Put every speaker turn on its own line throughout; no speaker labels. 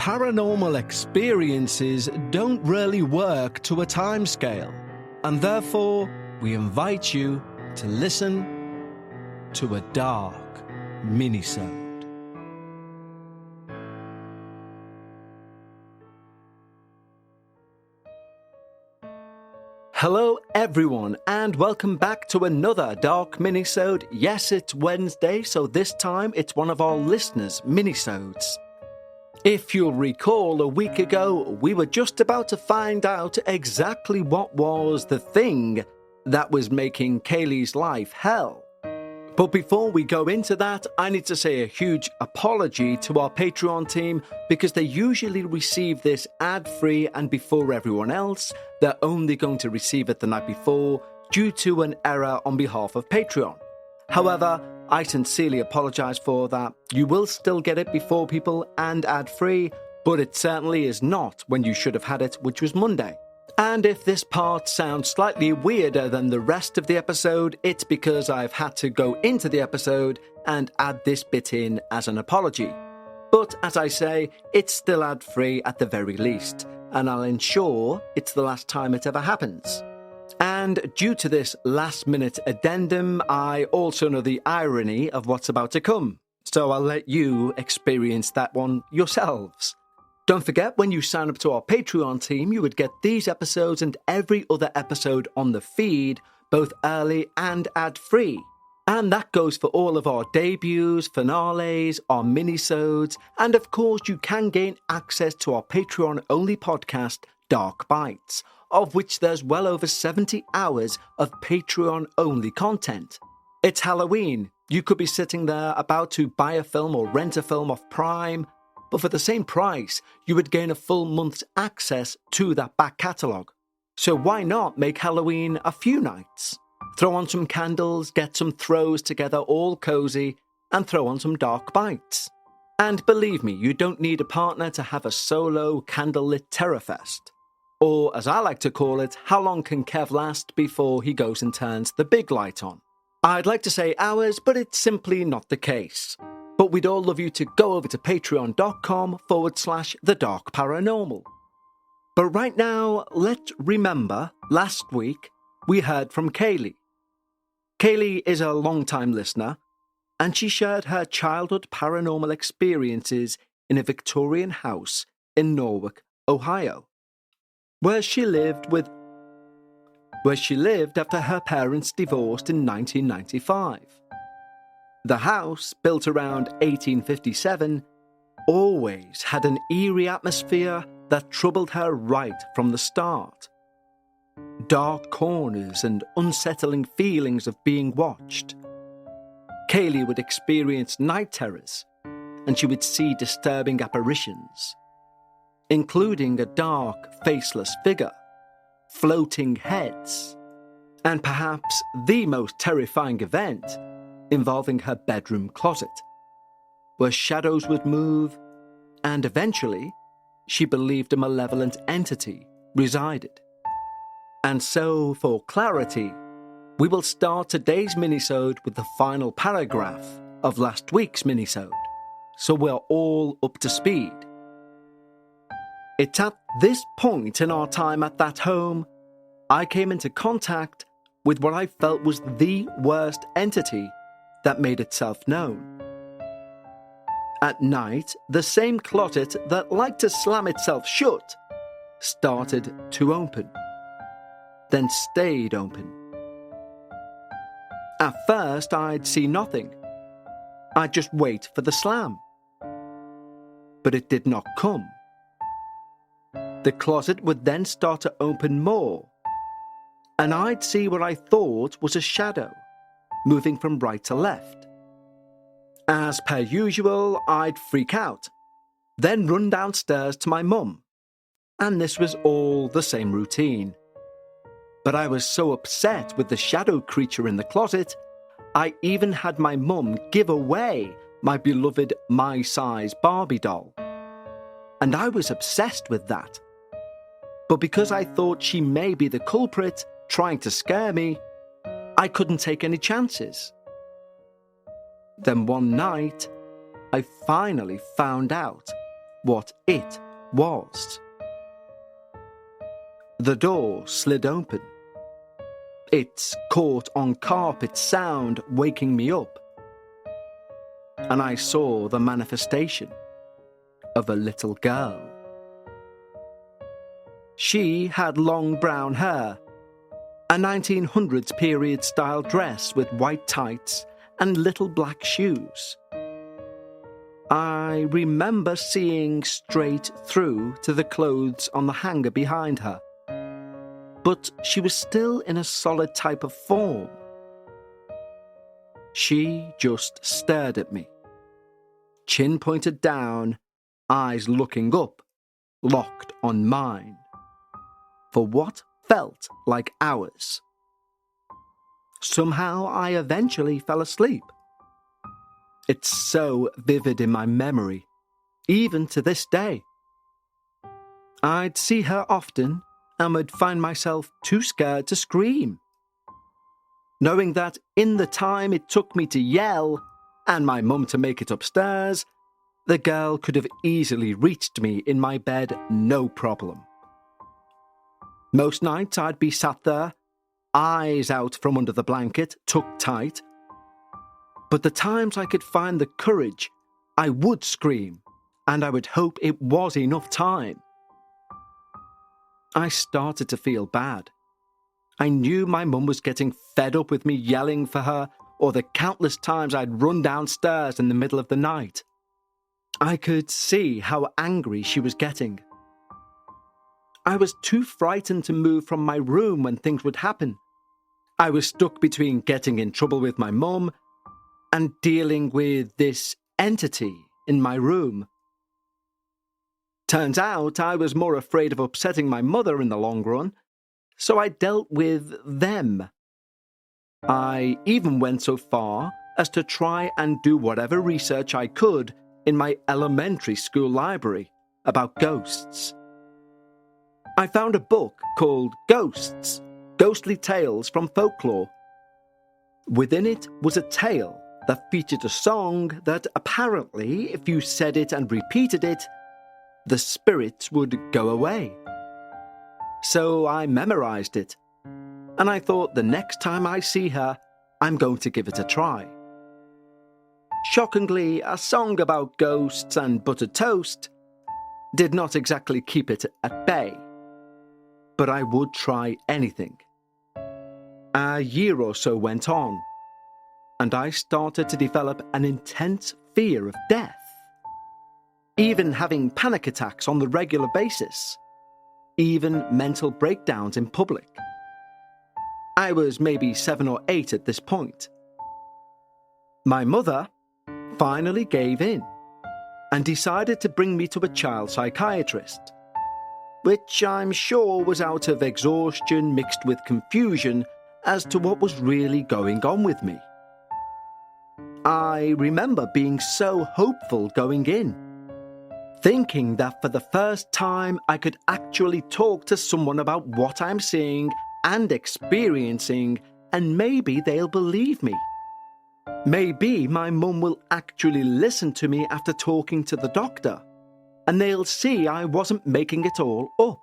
paranormal experiences don't really work to a timescale, and therefore we invite you to listen to a dark minisode. Hello everyone, and welcome back to another dark minisode. Yes, it's Wednesday, so this time it's one of our listeners' minisodes. If you'll recall, a week ago we were just about to find out exactly what was the thing that was making Kaylee's life hell. But before we go into that, I need to say a huge apology to our Patreon team because they usually receive this ad-free and before everyone else. They're only going to receive it the night before due to an error on behalf of Patreon. However, I sincerely apologize for that. You will still get it before people and ad-free, but it certainly is not when you should have had it, which was Monday. And if this part sounds slightly weirder than the rest of the episode, it's because I've had to go into the episode and add this bit in as an apology. But as I say, it's still ad-free at the very least, and I'll ensure it's the last time it ever happens. And due to this last-minute addendum, I also know the irony of what's about to come, so I'll let you experience that one yourselves. Don't forget, when you sign up to our Patreon team, you would get these episodes and every other episode on the feed, both early and ad-free. And that goes for all of our debuts, finales, our minisodes, and of course you can gain access to our Patreon-only podcast, Dark Bites, of which there's well over 70 hours of Patreon-only content. It's Halloween. You could be sitting there about to buy a film or rent a film off Prime, but for the same price, you would gain a full month's access to that back catalogue. So why not make Halloween a few nights? Throw on some candles, get some throws together all cozy, and throw on some Dark Bites. And believe me, you don't need a partner to have a solo candlelit terrorfest. Or, as I like to call it, how long can Kev last before he goes and turns the big light on? I'd like to say hours, but it's simply not the case. But we'd all love you to go over to patreon.com/thedarkparanormal. But right now, let's remember last week we heard from Kaylee. Kaylee is a long-time listener, and she shared her childhood paranormal experiences in a Victorian house in Norwalk, Ohio, where she lived after her parents divorced in 1995. The house, built around 1857, always had an eerie atmosphere that troubled her right from the start. Dark corners and unsettling feelings of being watched. Kaylee would experience night terrors, and she would see disturbing apparitions, including a dark, faceless figure, floating heads, and perhaps the most terrifying event involving her bedroom closet, where shadows would move, and eventually, she believed a malevolent entity resided. And so, for clarity, we will start today's minisode with the final paragraph of last week's minisode, so we're all up to speed. It's at this point in our time at that home, I came into contact with what I felt was the worst entity that made itself known. At night, the same closet that liked to slam itself shut started to open, then stayed open. At first, I'd see nothing. I'd just wait for the slam. But it did not come. The closet would then start to open more, and I'd see what I thought was a shadow, moving from right to left. As per usual, I'd freak out, then run downstairs to my mum, and this was all the same routine. But I was so upset with the shadow creature in the closet, I even had my mum give away my beloved my-size Barbie doll. And I was obsessed with that. But because I thought she may be the culprit trying to scare me, I couldn't take any chances. Then one night, I finally found out what it was. The door slid open. Its caught-on-carpet sound waking me up. And I saw the manifestation of a little girl. She had long brown hair, a 1900s period style dress with white tights and little black shoes. I remember seeing straight through to the clothes on the hanger behind her, but she was still in a solid type of form. She just stared at me, chin pointed down, eyes looking up, locked on mine, for what felt like hours. Somehow I eventually fell asleep. It's so vivid in my memory, even to this day. I'd see her often and would find myself too scared to scream, knowing that in the time it took me to yell and my mum to make it upstairs, the girl could have easily reached me in my bed no problem. Most nights I'd be sat there, eyes out from under the blanket, tucked tight. But the times I could find the courage, I would scream, and I would hope it was enough time. I started to feel bad. I knew my mum was getting fed up with me yelling for her, or the countless times I'd run downstairs in the middle of the night. I could see how angry she was getting. I was too frightened to move from my room when things would happen. I was stuck between getting in trouble with my mum and dealing with this entity in my room. Turns out I was more afraid of upsetting my mother in the long run, so I dealt with them. I even went so far as to try and do whatever research I could in my elementary school library about ghosts. I found a book called Ghosts, Ghostly Tales from Folklore. Within it was a tale that featured a song that apparently, if you said it and repeated it, the spirits would go away. So I memorized it, and I thought the next time I see her, I'm going to give it a try. Shockingly, a song about ghosts and buttered toast did not exactly keep it at bay. But I would try anything. A year or so went on, and I started to develop an intense fear of death, even having panic attacks on the regular basis, even mental breakdowns in public. I was maybe 7 or 8 at this point. My mother finally gave in and decided to bring me to a child psychiatrist, which I'm sure was out of exhaustion mixed with confusion as to what was really going on with me. I remember being so hopeful going in, thinking that for the first time I could actually talk to someone about what I'm seeing and experiencing, and maybe they'll believe me. Maybe my mum will actually listen to me after talking to the doctor, and they'll see I wasn't making it all up.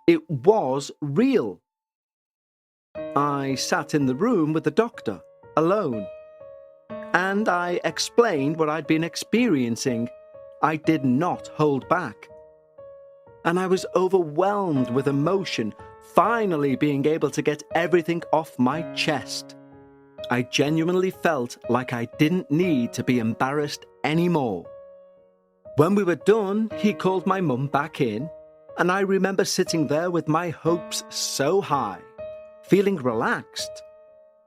It was real. I sat in the room with the doctor, alone, and I explained what I'd been experiencing. I did not hold back. And I was overwhelmed with emotion, finally being able to get everything off my chest. I genuinely felt like I didn't need to be embarrassed anymore. When we were done, he called my mum back in, and I remember sitting there with my hopes so high, feeling relaxed.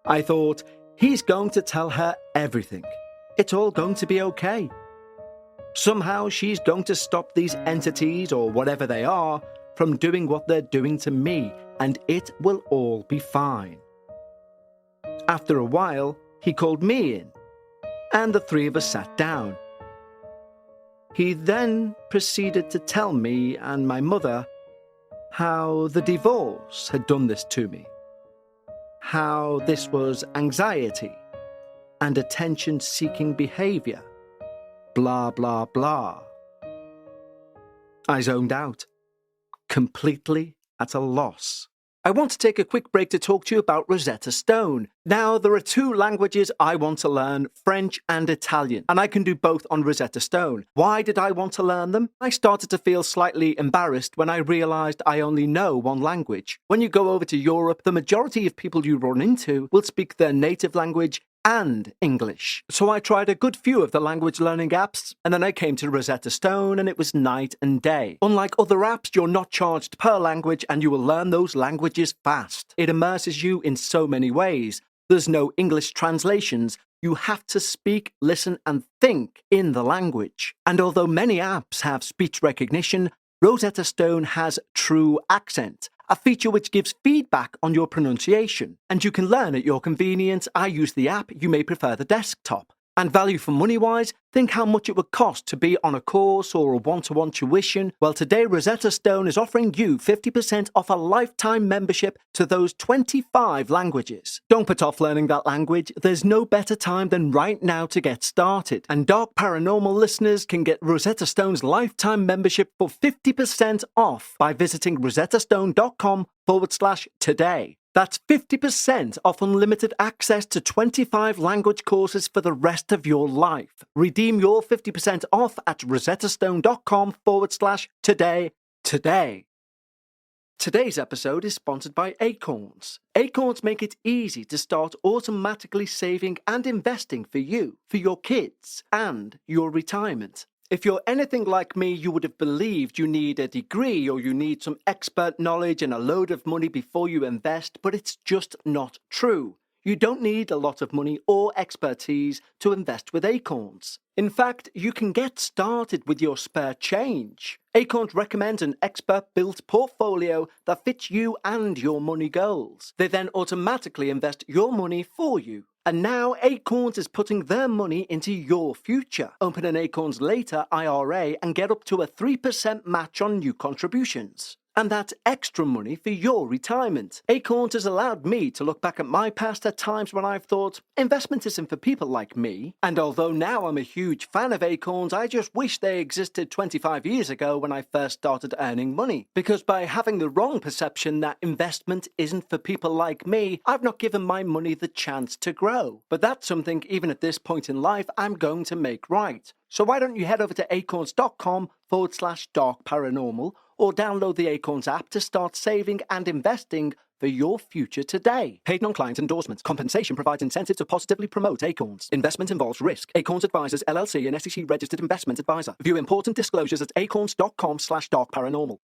I thought, he's going to tell her everything. It's all going to be okay. Somehow she's going to stop these entities, or whatever they are, from doing what they're doing to me, and it will all be fine. After a while, he called me in, and the three of us sat down. He then proceeded to tell me and my mother how the divorce had done this to me, how this was anxiety and attention-seeking behavior, blah, blah, blah. I zoned out, completely at a loss. I want to take a quick break to talk to you about Rosetta Stone. Now, there are two languages I want to learn, French and Italian, and I can do both on Rosetta Stone. Why did I want to learn them? I started to feel slightly embarrassed when I realized I only know one language. When you go over to Europe, the majority of people you run into will speak their native language and English. So I tried a good few of the language learning apps, and then I came to Rosetta Stone and it was night and day. Unlike other apps, you're not charged per language and you will learn those languages fast. It immerses you in so many ways. There's no English translations. You have to speak, listen, and think in the language. And although many apps have speech recognition, Rosetta Stone has true accent, a feature which gives feedback on your pronunciation. And you can learn at your convenience. I use the app, you may prefer the desktop. And value for money-wise, think how much it would cost to be on a course or a one-to-one tuition. Well, today Rosetta Stone is offering you 50% off a lifetime membership to those 25 languages. Don't put off learning that language. There's no better time than right now to get started. And Dark Paranormal listeners can get Rosetta Stone's lifetime membership for 50% off by visiting rosettastone.com/today. That's 50% off unlimited access to 25 language courses for the rest of your life. Redeem your 50% off at rosettastone.com/today today. Today's episode is sponsored by Acorns. Acorns make it easy to start automatically saving and investing for you, for your kids, and your retirement. If you're anything like me, you would have believed you need a degree or you need some expert knowledge and a load of money before you invest, but it's just not true. You don't need a lot of money or expertise to invest with Acorns. In fact, you can get started with your spare change. Acorns recommends an expert-built portfolio that fits you and your money goals. They then automatically invest your money for you. And now Acorns is putting their money into your future. Open an Acorns Later IRA and get up to a 3% match on new contributions. And that's extra money for your retirement. Acorns has allowed me to look back at my past at times when I've thought, investment isn't for people like me. And although now I'm a huge fan of Acorns, I just wish they existed 25 years ago when I first started earning money. Because by having the wrong perception that investment isn't for people like me, I've not given my money the chance to grow. But that's something, even at this point in life, I'm going to make right. So why don't you head over to acorns.com/darkparanormal or download the Acorns app to start saving and investing for your future today. Paid non-client endorsements. Compensation provides incentive to positively promote Acorns. Investment involves risk. Acorns Advisors, LLC, an SEC-registered investment advisor. View important disclosures at acorns.com/darkparanormal.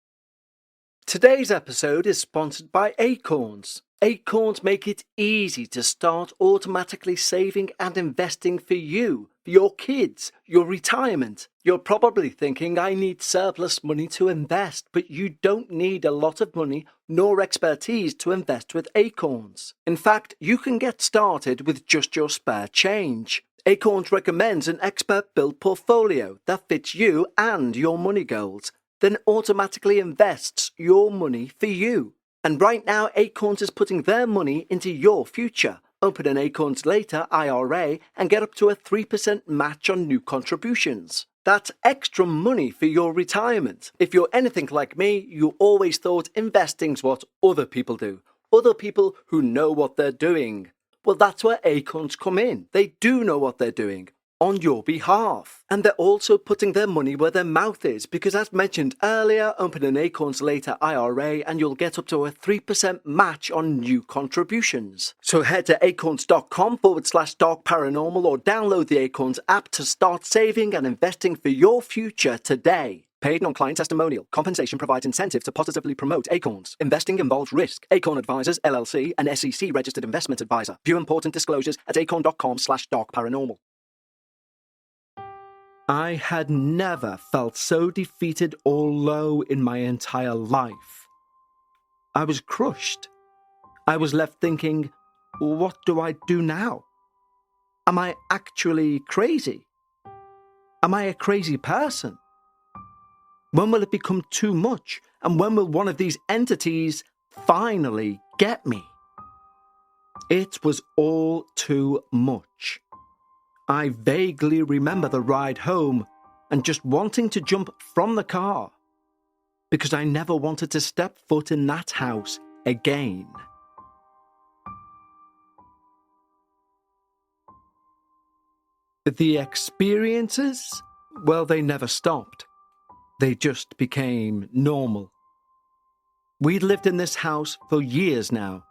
Today's episode is sponsored by Acorns. Acorns make it easy to start automatically saving and investing for you, for your kids, your retirement. You're probably thinking, I need surplus money to invest, but you don't need a lot of money nor expertise to invest with Acorns. In fact, you can get started with just your spare change. Acorns recommends an expert-built portfolio that fits you and your money goals, then automatically invests your money for you. And right now, Acorns is putting their money into your future. Open an Acorns Later IRA and get up to a 3% match on new contributions. That's extra money for your retirement. If you're anything like me, you always thought investing's what other people do. Other people who know what they're doing. Well, that's where Acorns come in. They do know what they're doing on your behalf. And they're also putting their money where their mouth is, because as mentioned earlier, open an Acorns Later IRA and you'll get up to a 3% match on new contributions. So head to acorns.com/darkparanormal or download the Acorns app to start saving and investing for your future today. Paid non-client testimonial. Compensation provides incentive to positively promote Acorns. Investing involves risk. Acorn Advisors, LLC, an SEC-registered investment advisor. View important disclosures at acorn.com/darkparanormal. I had never felt so defeated or low in my entire life. I was crushed. I was left thinking, what do I do now? Am I actually crazy? Am I a crazy person? When will it become too much? And when will one of these entities finally get me? It was all too much. I vaguely remember the ride home and just wanting to jump from the car because I never wanted to step foot in that house again. The experiences, well, they never stopped. They just became normal. We'd lived in this house for years now,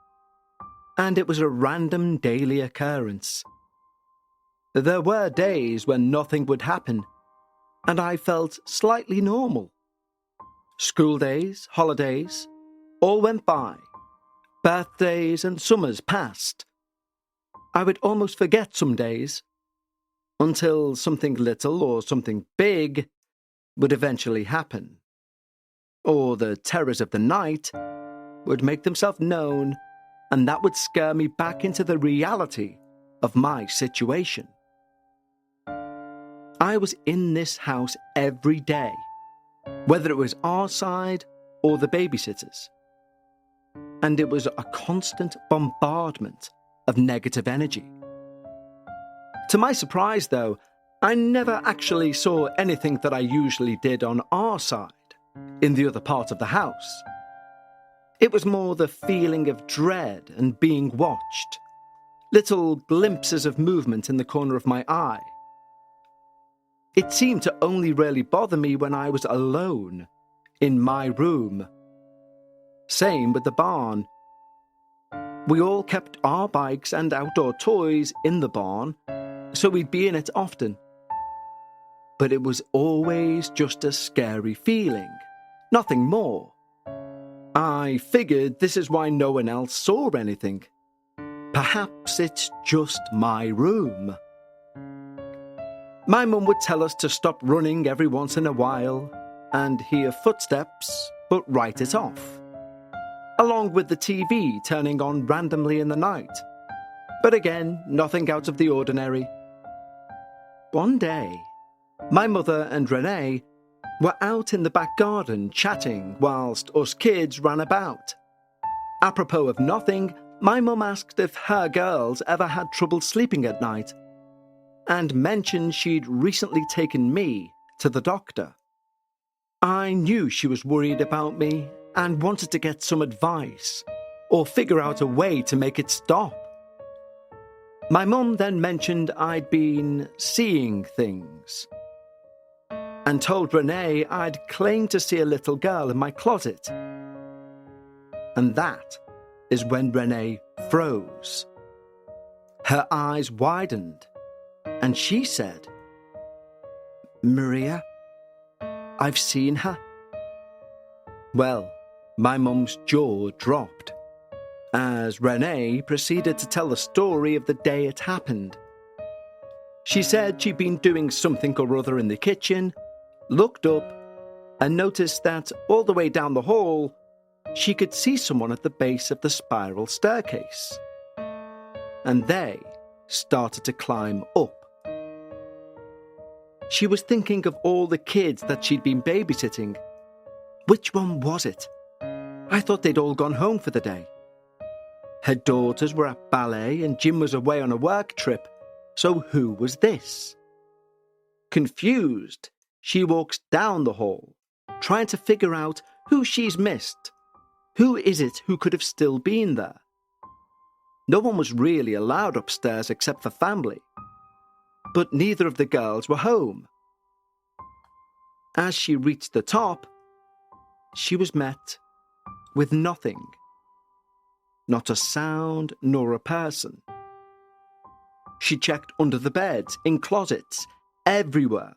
and it was a random daily occurrence. There were days when nothing would happen, and I felt slightly normal. School days, holidays, all went by. Birthdays and summers passed. I would almost forget some days, until something little or something big would eventually happen. Or the terrors of the night would make themselves known, and that would scare me back into the reality of my situation. I was in this house every day, whether it was our side or the babysitters. And it was a constant bombardment of negative energy. To my surprise, though, I never actually saw anything that I usually did on our side, in the other part of the house. It was more the feeling of dread and being watched, little glimpses of movement in the corner of my eye. It seemed to only really bother me when I was alone, in my room. Same with the barn. We all kept our bikes and outdoor toys in the barn, so we'd be in it often. But it was always just a scary feeling, nothing more. I figured this is why no one else saw anything. Perhaps it's just my room. My mum would tell us to stop running every once in a while and hear footsteps, but write it off. Along with the TV turning on randomly in the night. But again, nothing out of the ordinary. One day, my mother and Renee were out in the back garden chatting whilst us kids ran about. Apropos of nothing, my mum asked if her girls ever had trouble sleeping at night, and mentioned she'd recently taken me to the doctor. I knew she was worried about me and wanted to get some advice, or figure out a way to make it stop. My mum then mentioned I'd been seeing things, and told Renee I'd claimed to see a little girl in my closet. And that is when Renee froze. Her eyes widened, and she said, "Maria, I've seen her." Well, my mum's jaw dropped, as Renee proceeded to tell the story of the day it happened. She said she'd been doing something or other in the kitchen, looked up, and noticed that all the way down the hall, she could see someone at the base of the spiral staircase. And they started to climb up. She was thinking of all the kids that she'd been babysitting. Which one was it? I thought they'd all gone home for the day. Her daughters were at ballet and Jim was away on a work trip, so who was this? Confused, she walks down the hall, trying to figure out who she's missed. Who is it who could have still been there? No one was really allowed upstairs except for family, but neither of the girls were home. As she reached the top, she was met with nothing. Not a sound nor a person. She checked under the beds, in closets, everywhere,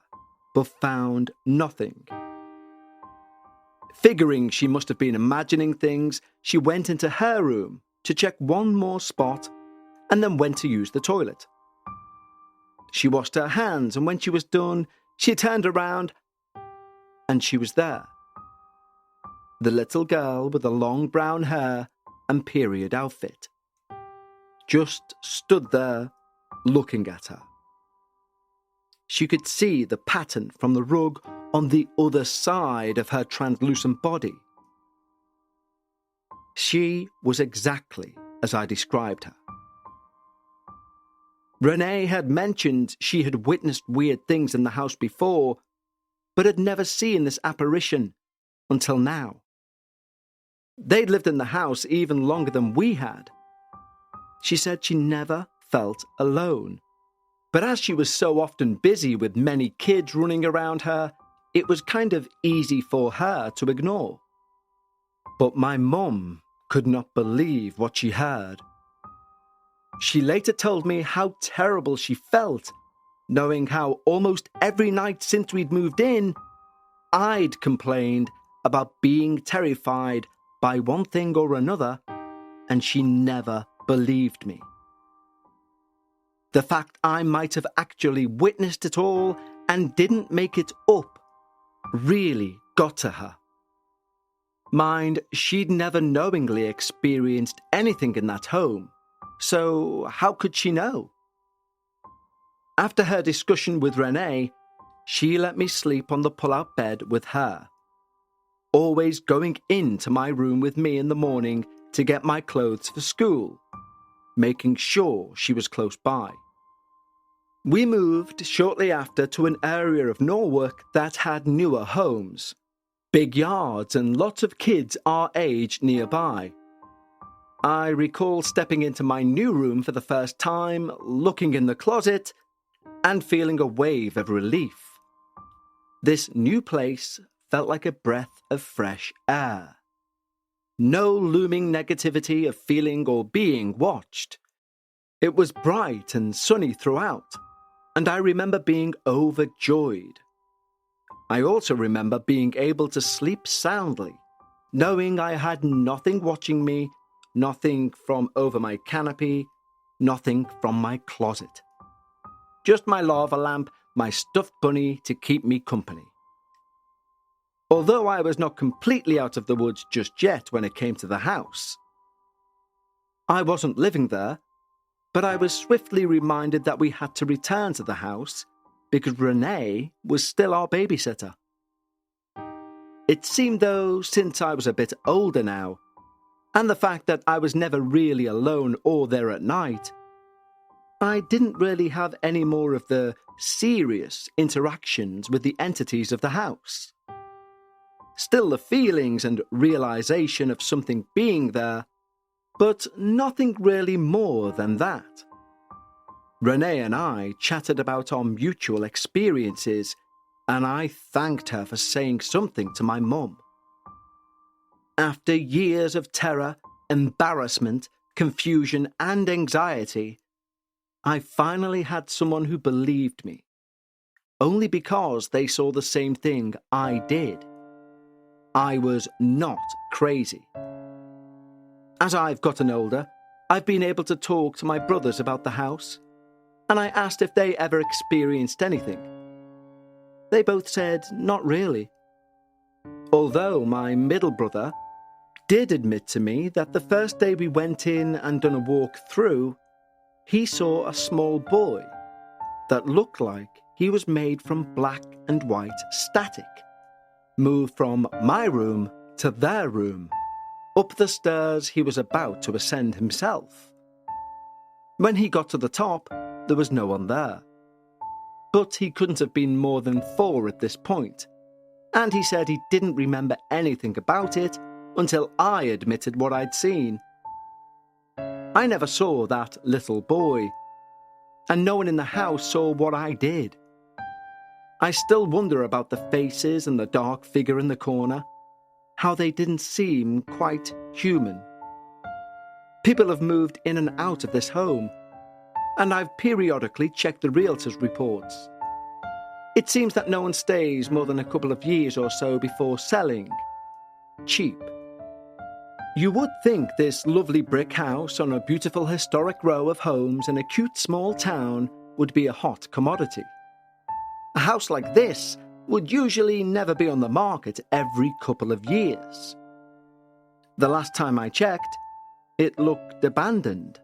but found nothing. Figuring she must have been imagining things, she went into her room to check one more spot and then went to use the toilet. She washed her hands, and when she was done, she turned around and she was there. The little girl with the long brown hair and period outfit just stood there looking at her. She could see the pattern from the rug on the other side of her translucent body. She was exactly as I described her. Renee had mentioned she had witnessed weird things in the house before, but had never seen this apparition, until now. They'd lived in the house even longer than we had. She said she never felt alone. But as she was so often busy with many kids running around her, it was kind of easy for her to ignore. But my mum could not believe what she heard. She later told me how terrible she felt, knowing how almost every night since we'd moved in, I'd complained about being terrified by one thing or another, and she never believed me. The fact I might have actually witnessed it all and didn't make it up really got to her. Mind, she'd never knowingly experienced anything in that home, so how could she know? After her discussion with Renee, she let me sleep on the pull-out bed with her, always going into my room with me in the morning to get my clothes for school, making sure she was close by. We moved shortly after to an area of Norwalk that had newer homes, big yards and lots of kids our age nearby. I recall stepping into my new room for the first time, looking in the closet, and feeling a wave of relief. This new place felt like a breath of fresh air. No looming negativity of feeling or being watched. It was bright and sunny throughout, and I remember being overjoyed. I also remember being able to sleep soundly, knowing I had nothing watching me, nothing from over my canopy, nothing from my closet. Just my lava lamp, my stuffed bunny to keep me company. Although I was not completely out of the woods just yet when it came to the house. I wasn't living there, but I was swiftly reminded that we had to return to the house because Renee was still our babysitter. It seemed though, since I was a bit older now, and the fact that I was never really alone or there at night, I didn't really have any more of the serious interactions with the entities of the house. Still the feelings and realization of something being there, but nothing really more than that. Renee and I chatted about our mutual experiences, and I thanked her for saying something to my mum. After years of terror, embarrassment, confusion, and anxiety, I finally had someone who believed me, only because they saw the same thing I did. I was not crazy. As I've gotten older, I've been able to talk to my brothers about the house, and I asked if they ever experienced anything. They both said not really. Although my middle brother did admit to me that the first day we went in and done a walk through, he saw a small boy that looked like he was made from black and white static, move from my room to their room, up the stairs he was about to ascend himself. When he got to the top, there was no one there. But he couldn't have been more than 4 at this point, and he said he didn't remember anything about it until I admitted what I'd seen. I never saw that little boy, and no one in the house saw what I did. I still wonder about the faces and the dark figure in the corner, how they didn't seem quite human. People have moved in and out of this home, and I've periodically checked the realtor's reports. It seems that no one stays more than a couple of years or so before selling. Cheap. You would think this lovely brick house on a beautiful historic row of homes in a cute small town would be a hot commodity. A house like this would usually never be on the market every couple of years. The last time I checked, it looked abandoned.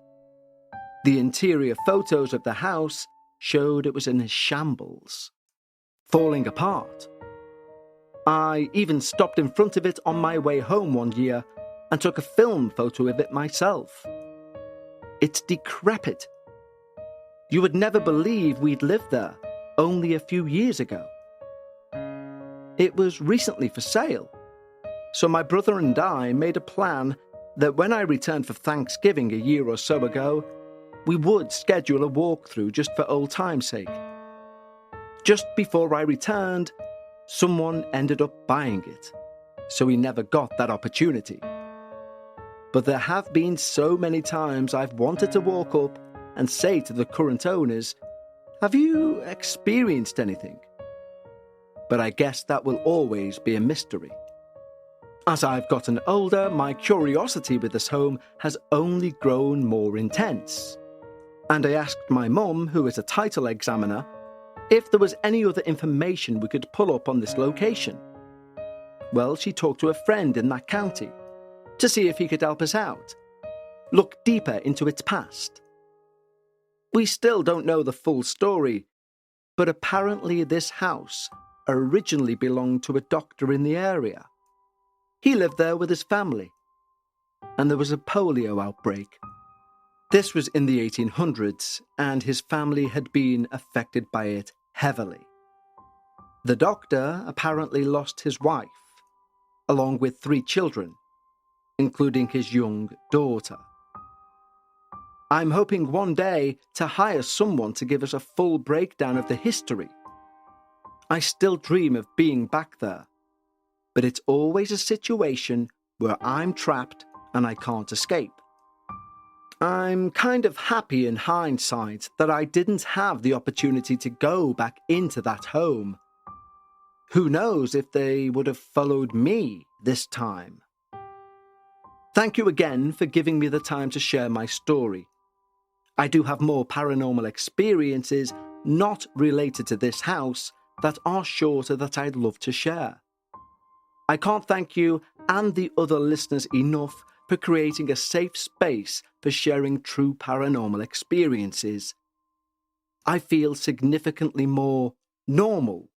The interior photos of the house showed it was in a shambles, falling apart. I even stopped in front of it on my way home one year and took a film photo of it myself. It's decrepit. You would never believe we'd lived there only a few years ago. It was recently for sale, So my brother and I made a plan that when I returned for Thanksgiving a year or so ago, we would schedule a walkthrough just for old time's sake. Just before I returned, someone ended up buying it, so we never got that opportunity. But there have been so many times I've wanted to walk up and say to the current owners, "Have you experienced anything?" But I guess that will always be a mystery. As I've gotten older, my curiosity with this home has only grown more intense. And I asked my mum, who is a title examiner, if there was any other information we could pull up on this location. Well, she talked to a friend in that county to see if he could help us out, look deeper into its past. We still don't know the full story, but apparently this house originally belonged to a doctor in the area. He lived there with his family, and there was a polio outbreak. This was in the 1800s, and his family had been affected by it heavily. The doctor apparently lost his wife, along with 3 children, including his young daughter. I'm hoping one day to hire someone to give us a full breakdown of the history. I still dream of being back there, but it's always a situation where I'm trapped and I can't escape. I'm kind of happy in hindsight that I didn't have the opportunity to go back into that home. Who knows if they would have followed me this time? Thank you again for giving me the time to share my story. I do have more paranormal experiences not related to this house that are shorter that I'd love to share. I can't thank you and the other listeners enough for creating a safe space for sharing true paranormal experiences. I feel significantly more normal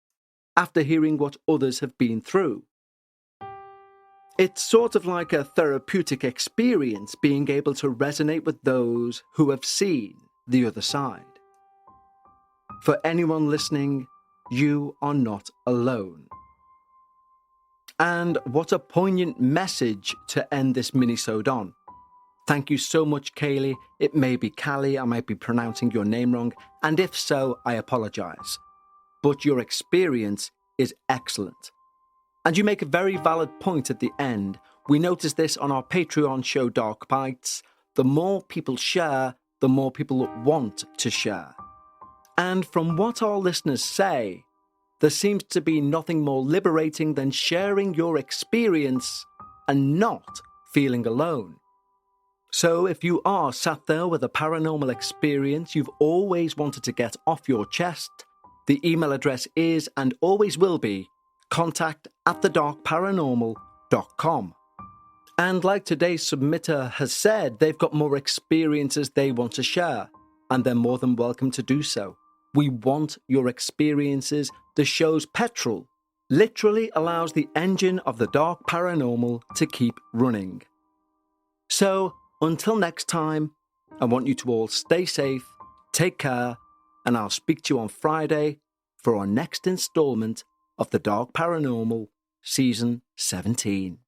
after hearing what others have been through. It's sort of like a therapeutic experience being able to resonate with those who have seen the other side. For anyone listening, you are not alone. And what a poignant message to end this minisode on. Thank you so much, Kaylee. It may be Callie, I might be pronouncing your name wrong, and if so, I apologise. But your experience is excellent. And you make a very valid point at the end. We noticed this on our Patreon show, Dark Bites. The more people share, the more people want to share. And from what our listeners say, there seems to be nothing more liberating than sharing your experience and not feeling alone. So if you are sat there with a paranormal experience you've always wanted to get off your chest, the email address is and always will be contact@thedarkparanormal.com. And like today's submitter has said, they've got more experiences they want to share, and they're more than welcome to do so. We want your experiences. The show's petrol literally allows the engine of the Dark Paranormal to keep running. So, until next time, I want you to all stay safe, take care, and I'll speak to you on Friday for our next installment of the Dark Paranormal, Season 17.